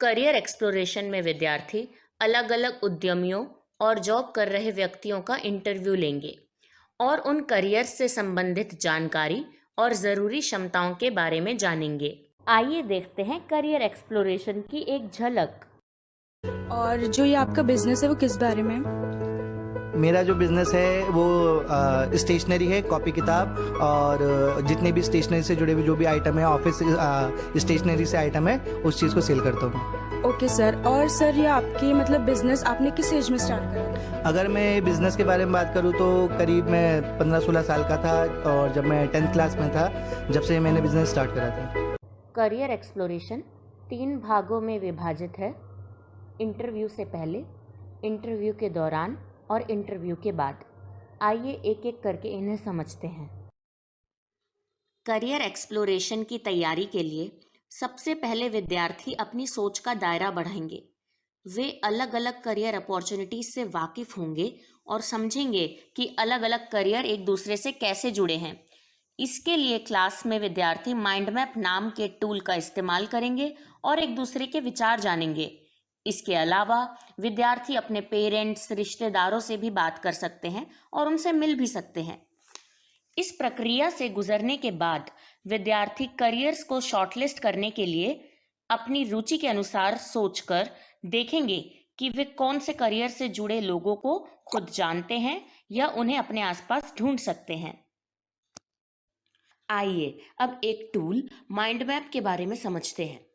Career exploration में विद्यार्थी अलग अलग उद्यमियों और जॉब कर रहे व्यक्तियों का इंटरव्यू लेंगे और उन करियर से संबंधित जानकारी और ज़रूरी क्षमताओं के बारे में जानेंगे। आइए देखते हैं करियर एक्सप्लोरेशन की एक झलक। और जो ये आपका बिजनेस है वो किस बारे में है? मेरा जो बिज़नेस है वो स्टेशनरी है, कॉपी किताब और जितने भी स्टेशनरी से जुड़े हुए जो भी आइटम है, ऑफिस स्टेशनरी से आइटम है, उस चीज़ को सेल करता हूँ। Okay sir. और सर ये आपकी मतलब बिजनेस आपने किस एज में स्टार्ट करा? अगर मैं बिज़नेस के बारे में बात करूँ तो करीब मैं 15-16 साल का था और जब मैं 10th क्लास में था, जब से मैंने बिज़नेस स्टार्ट करा था। करियर एक्सप्लोरेशन 3 भागों में विभाजित है: इंटरव्यू से पहले, इंटरव्यू के दौरान और इंटरव्यू के बाद। आइए एक एक करके इन्हें समझते हैं। करियर एक्सप्लोरेशन की तैयारी के लिए सबसे पहले विद्यार्थी अपनी सोच का दायरा बढ़ाएंगे। वे अलग अलग करियर अपॉर्चुनिटीज से वाकिफ होंगे और समझेंगे कि अलग अलग करियर एक दूसरे से कैसे जुड़े हैं। इसके लिए क्लास में विद्यार्थी माइंड मैप नाम के टूल का इस्तेमाल करेंगे और एक दूसरे के विचार जानेंगे। इसके अलावा विद्यार्थी अपने पेरेंट्स, रिश्तेदारों से भी बात कर सकते हैं और उनसे मिल भी सकते हैं। इस प्रक्रिया से गुजरने के बाद विद्यार्थी करियर्स को शॉर्टलिस्ट करने के लिए अपनी रुचि के अनुसार सोचकर देखेंगे कि वे कौन से करियर से जुड़े लोगों को खुद जानते हैं या उन्हें अपने आसपास ढूंढ सकते हैं। आइए अब एक टूल माइंड मैप के बारे में समझते हैं।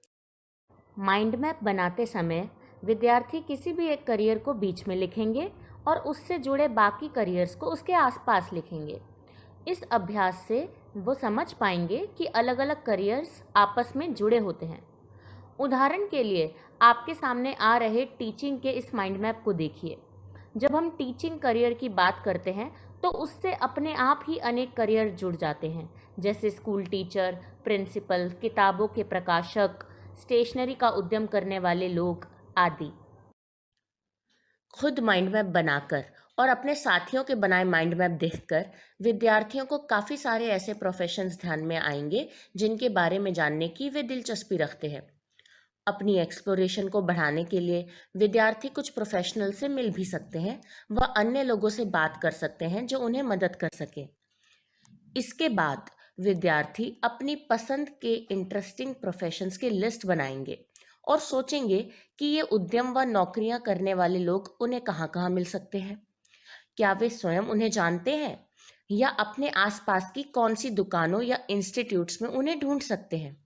माइंड मैप बनाते समय विद्यार्थी किसी भी एक करियर को बीच में लिखेंगे और उससे जुड़े बाकी करियर्स को उसके आसपास लिखेंगे। इस अभ्यास से वो समझ पाएंगे कि अलग अलग करियर्स आपस में जुड़े होते हैं। उदाहरण के लिए आपके सामने आ रहे टीचिंग के इस माइंड मैप को देखिए। जब हम टीचिंग करियर की बात करते हैं तो उससे अपने आप ही अनेक करियर जुड़ जाते हैं, जैसे स्कूल टीचर, प्रिंसिपल, किताबों के प्रकाशक, स्टेशनरी का उद्यम करने वाले लोग आदि। खुद माइंड मैप बनाकर और अपने साथियों के बनाए माइंड मैप देखकर विद्यार्थियों को काफ़ी सारे ऐसे प्रोफेशंस ध्यान में आएंगे जिनके बारे में जानने की वे दिलचस्पी रखते हैं। अपनी एक्सप्लोरेशन को बढ़ाने के लिए विद्यार्थी कुछ प्रोफेशनल से मिल भी सकते हैं व अन्य लोगों से बात कर सकते हैं जो उन्हें मदद कर सके। इसके बाद विद्यार्थी अपनी पसंद के इंटरेस्टिंग प्रोफेशंस की लिस्ट बनाएंगे और सोचेंगे कि ये उद्यम व नौकरियां करने वाले लोग उन्हें कहाँ कहाँ मिल सकते हैं। क्या वे स्वयं उन्हें जानते हैं या अपने आसपास की कौन सी दुकानों या इंस्टीट्यूट्स में उन्हें ढूंढ सकते हैं।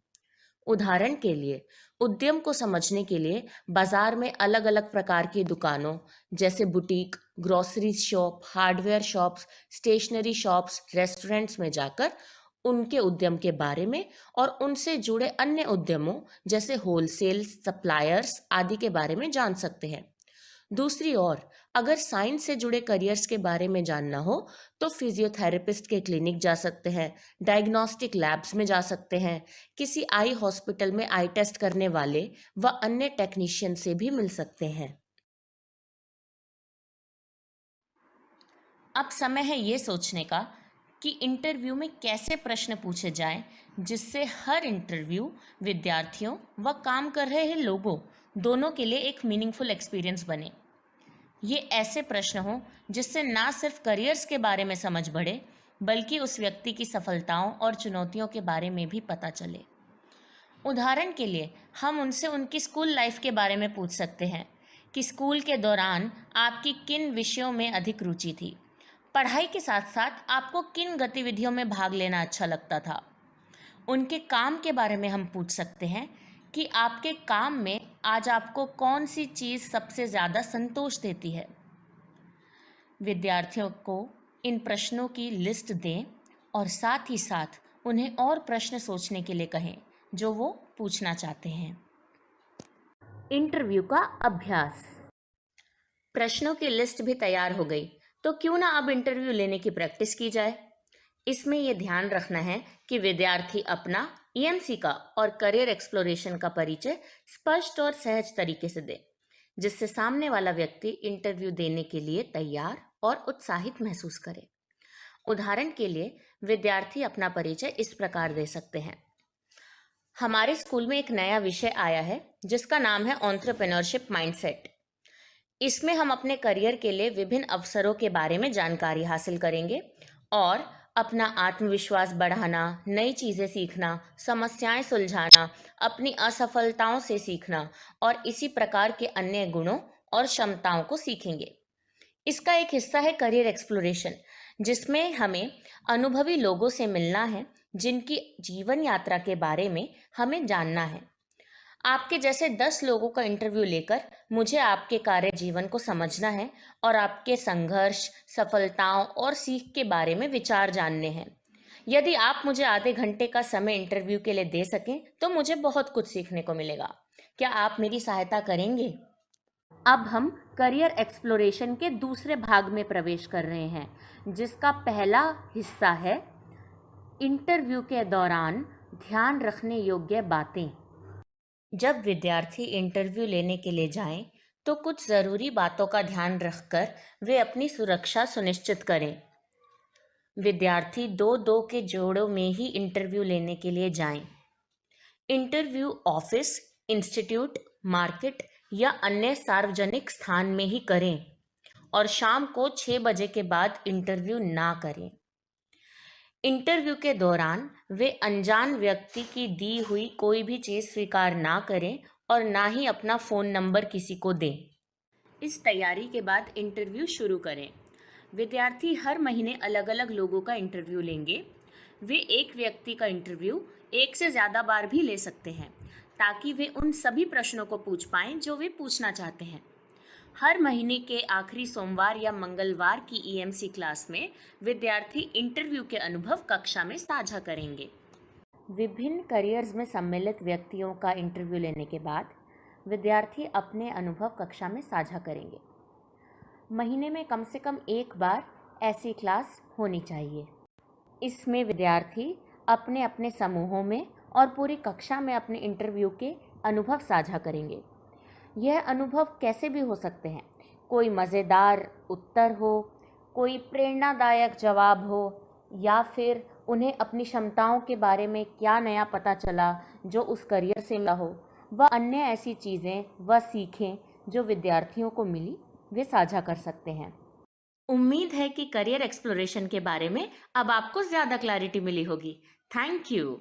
उदाहरण के लिए उद्यम को समझने के लिए बाजार में अलग अलग प्रकार की दुकानों जैसे boutique, grocery shop, hardware shops, stationery shops, restaurants में जाकर उनके उद्यम के बारे में और उनसे जुड़े अन्य उद्यमों जैसे होलसेल, सप्लायर्स आदि के बारे में जान सकते हैं। दूसरी ओर अगर साइंस से जुड़े करियर्स के बारे में जानना हो तो फिजियोथेरेपिस्ट के क्लिनिक जा सकते हैं, डायग्नोस्टिक लैब्स में जा सकते हैं, किसी आई हॉस्पिटल में आई टेस्ट करने वाले व अन्य टेक्नीशियन से भी मिल सकते हैं। अब समय है ये सोचने का कि इंटरव्यू में कैसे प्रश्न पूछे जाएं जिससे हर इंटरव्यू विद्यार्थियों व काम कर रहे लोगों दोनों के लिए एक मीनिंगफुल एक्सपीरियंस बने। ये ऐसे प्रश्न हों जिससे ना सिर्फ करियर्स के बारे में समझ बढ़े बल्कि उस व्यक्ति की सफलताओं और चुनौतियों के बारे में भी पता चले। उदाहरण के लिए हम उनसे उनकी स्कूल लाइफ के बारे में पूछ सकते हैं कि स्कूल के दौरान आपकी किन विषयों में अधिक रुचि थी, पढ़ाई के साथ साथ आपको किन गतिविधियों में भाग लेना अच्छा लगता था। उनके काम के बारे में हम पूछ सकते हैं कि आपके काम में आज आपको कौन सी चीज़ सबसे ज़्यादा संतोष देती है। विद्यार्थियों को इन प्रश्नों की लिस्ट दें और साथ ही साथ उन्हें और प्रश्न सोचने के लिए कहें जो वो पूछना चाहते हैं। इंटरव्यू का अभ्यास। प्रश्नों की लिस्ट भी तैयार हो गई तो क्यों ना अब इंटरव्यू लेने की प्रैक्टिस की जाए। इसमें यह ध्यान रखना है कि विद्यार्थी अपना ईएमसी का और करियर एक्सप्लोरेशन का परिचय स्पष्ट और सहज तरीके से दे, जिससे सामने वाला व्यक्ति इंटरव्यू देने के लिए तैयार और उत्साहित महसूस करे। उदाहरण के लिए विद्यार्थी अपना परिचय इस प्रकार दे सकते हैं: हमारे स्कूल में एक नया विषय आया है जिसका नाम है एंटरप्रेन्योरशिप माइंडसेट। इसमें हम अपने करियर के लिए विभिन्न अवसरों के बारे में जानकारी हासिल करेंगे और अपना आत्मविश्वास बढ़ाना, नई चीज़ें सीखना, समस्याएं सुलझाना, अपनी असफलताओं से सीखना और इसी प्रकार के अन्य गुणों और क्षमताओं को सीखेंगे। इसका एक हिस्सा है करियर एक्सप्लोरेशन, जिसमें हमें अनुभवी लोगों से मिलना है जिनकी जीवन यात्रा के बारे में हमें जानना है। आपके जैसे 10 लोगों का इंटरव्यू लेकर मुझे आपके कार्य जीवन को समझना है और आपके संघर्ष, सफलताओं और सीख के बारे में विचार जानने हैं। यदि आप मुझे आधे घंटे का समय इंटरव्यू के लिए दे सकें तो मुझे बहुत कुछ सीखने को मिलेगा। क्या आप मेरी सहायता करेंगे? अब हम करियर एक्सप्लोरेशन के दूसरे भाग में प्रवेश कर रहे हैं, जिसका पहला हिस्सा है इंटरव्यू के दौरान ध्यान रखने योग्य बातें। जब विद्यार्थी इंटरव्यू लेने के लिए जाएं, तो कुछ ज़रूरी बातों का ध्यान रखकर वे अपनी सुरक्षा सुनिश्चित करें। विद्यार्थी दो दो के जोड़ों में ही इंटरव्यू लेने के लिए जाएं। इंटरव्यू ऑफिस, इंस्टीट्यूट, मार्केट या अन्य सार्वजनिक स्थान में ही करें और शाम को 6 बजे के बाद इंटरव्यू ना करें। इंटरव्यू के दौरान वे अनजान व्यक्ति की दी हुई कोई भी चीज़ स्वीकार ना करें और ना ही अपना फ़ोन नंबर किसी को दें। इस तैयारी के बाद इंटरव्यू शुरू करें। विद्यार्थी हर महीने अलग अलग लोगों का इंटरव्यू लेंगे। वे एक व्यक्ति का इंटरव्यू एक से ज़्यादा बार भी ले सकते हैं, ताकि वे उन सभी प्रश्नों को पूछ पाएं जो वे पूछना चाहते हैं। हर महीने के आखिरी सोमवार या मंगलवार की ईएमसी क्लास में विद्यार्थी इंटरव्यू के अनुभव कक्षा में साझा करेंगे। विभिन्न करियर्स में सम्मिलित व्यक्तियों का इंटरव्यू लेने के बाद विद्यार्थी अपने अनुभव कक्षा में साझा करेंगे। महीने में कम से कम एक बार ऐसी क्लास होनी चाहिए। इसमें विद्यार्थी अपने अपने समूहों में और पूरी कक्षा में अपने इंटरव्यू के अनुभव साझा करेंगे। यह अनुभव कैसे भी हो सकते हैं। कोई मज़ेदार उत्तर हो, कोई प्रेरणादायक जवाब हो, या फिर उन्हें अपनी क्षमताओं के बारे में क्या नया पता चला जो उस करियर से मिला हो, वह अन्य ऐसी चीज़ें वह सीखें जो विद्यार्थियों को मिली, वे साझा कर सकते हैं। उम्मीद है कि करियर एक्सप्लोरेशन के बारे में अब आपको ज़्यादा क्लैरिटी मिली होगी। Thank you.